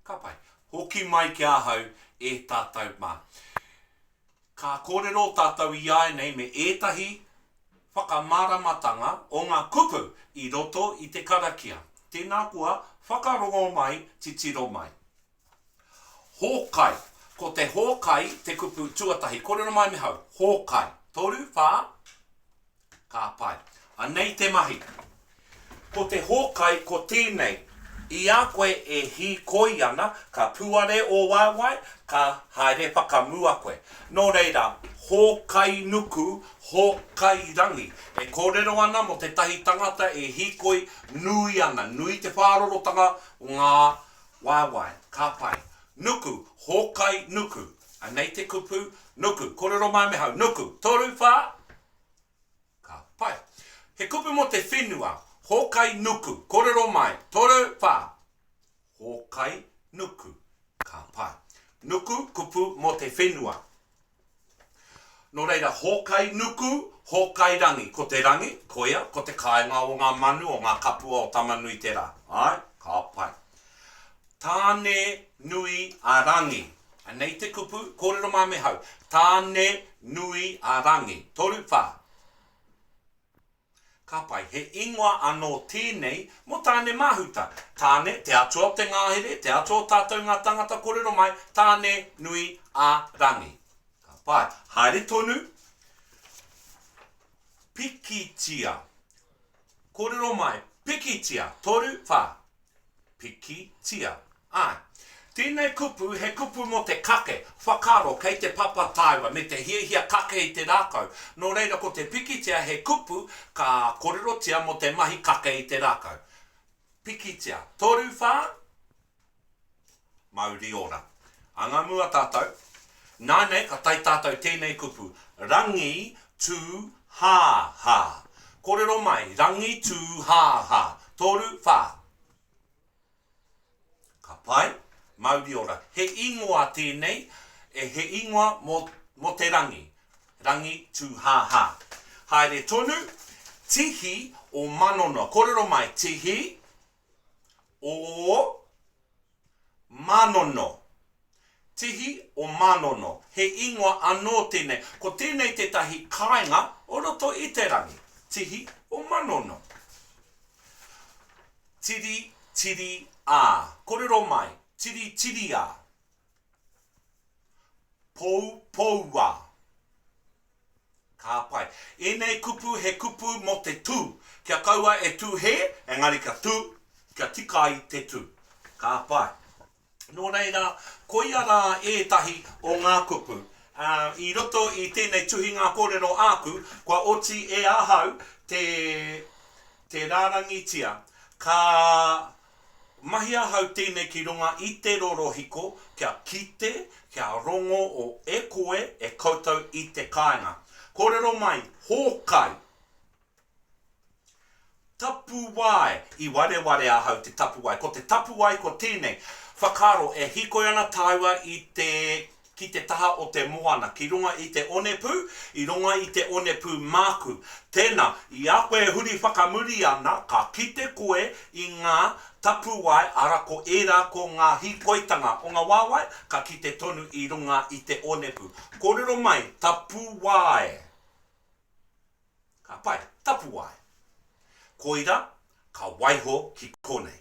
Ka pai. Hoki mai ki ahau e tātou mā. Ka kōrero tātou i ai nei me ētahi whakamaramatanga o ngā kupu i roto i te karakia. Tēnā kua whakarongo mai, titiro mai. Hōkai. Ko te hōkai, te kupu tuatahi. Kōrero mai me hau. Hōkai. Toru, whā? Ka pai. Anei te mahi. Ko te hōkai, ko tēnei. I a koe e hīkoi ana, ka puare o waiwai, ka haere whakamua koe. Nō reira, hōkai nuku, hōkai rangi. E kōrero ana mo te tahi tangata e hīkoi nui ana. Nui te whārorotanga o ngā waiwai. Ka pai. Nuku, hōkai nuku. Anei te kupu, nuku. Kōrero mai me hau, nuku. Toru whā? Ka pai. He kupu mo te whenua. Hōkai nuku. Kōrero mai. Toru whā. Hōkai nuku. Ka pai. Nuku kupu mo te whenua. Nō reira, hōkai nuku, hōkai rangi. Ko te rangi, koia, ko te kāinga o ngā manu o ngā kapua o tamanui te rā. Ai, ka pai. Tāne nui a rangi. Anei te kupu, kōrero mai me hau. Tāne nui a rangi. Toru whā. Ka pai, he ingoa anō tēnei mo tāne mahuta. Tāne, te atua o te ngāhere, te atua o tātou ngā tangata kōrero mai, tāne nui a rangi. Ka pai, haere tonu. Pikitia. Kōrero mai, pikitia. Toru whā. Pikitia. Ai. Tēnei kupu, he kupu mo te kake, whakaro kei te papa taiwa, me te hiahia kake i te rākau. Nō reira ko te pikitia he kupu, ka kōrerotia mo te mahi kake i te rākau. Pikitia. Toru whā? Mauri ora. Anga mua tātou. Nānei ka tai tātou tēnei kupu. Rangi tū hā hā. Kōrero mai, rangi tū hā hā. Toru whā? Ka pai. Mauri ora. He ingoa tēnei, he ingoa mo te rangi. Rangi tū hā hā. Haere tonu, tihi o manono. Kōrero mai, tihi o manono. Tihi o manono. He ingoa anō tēnei. Ko tēnei te tahi kāinga, o roto i te rangi. Tihi o manono. Tiri, tiri a. Kōrero mai. Tiri tiri a. Pou pou a. Ka pai. Enei kupu he kupu mo te tū. Kia kaua e tū he, engari ka tū, kia tika i te tū. Ka pai. Nō reira, koia rā ētahi o ngā kupu. I roto i tēnei tuhinga kōrero āku, kua oti e ahau te rārangitia. Ka mahi ahau tēnei ki runga i te rorohiko, kia kite, kia rongo o e koe e koutou i te kāinga. Kōrero mai, hōkai. Tapuwai. I wareware ahau te tapuwai. Ko te tapuwai ko tēnei. Whakaro e hikoi ana taiwa ki te taha o te moana. Ki runga i te onepu, i runga i te onepu māku. Tēnā, i a koe huri whakamuri ana, ka kite koe i ngā tapuwai ara ko era ko ngā hikoitanga o ngā wāwai, ka kite tonu i runga i te onepu. Kōrero mai, tapuwai. Ka pai, tapuwai. Koira, ka waiho ki konei.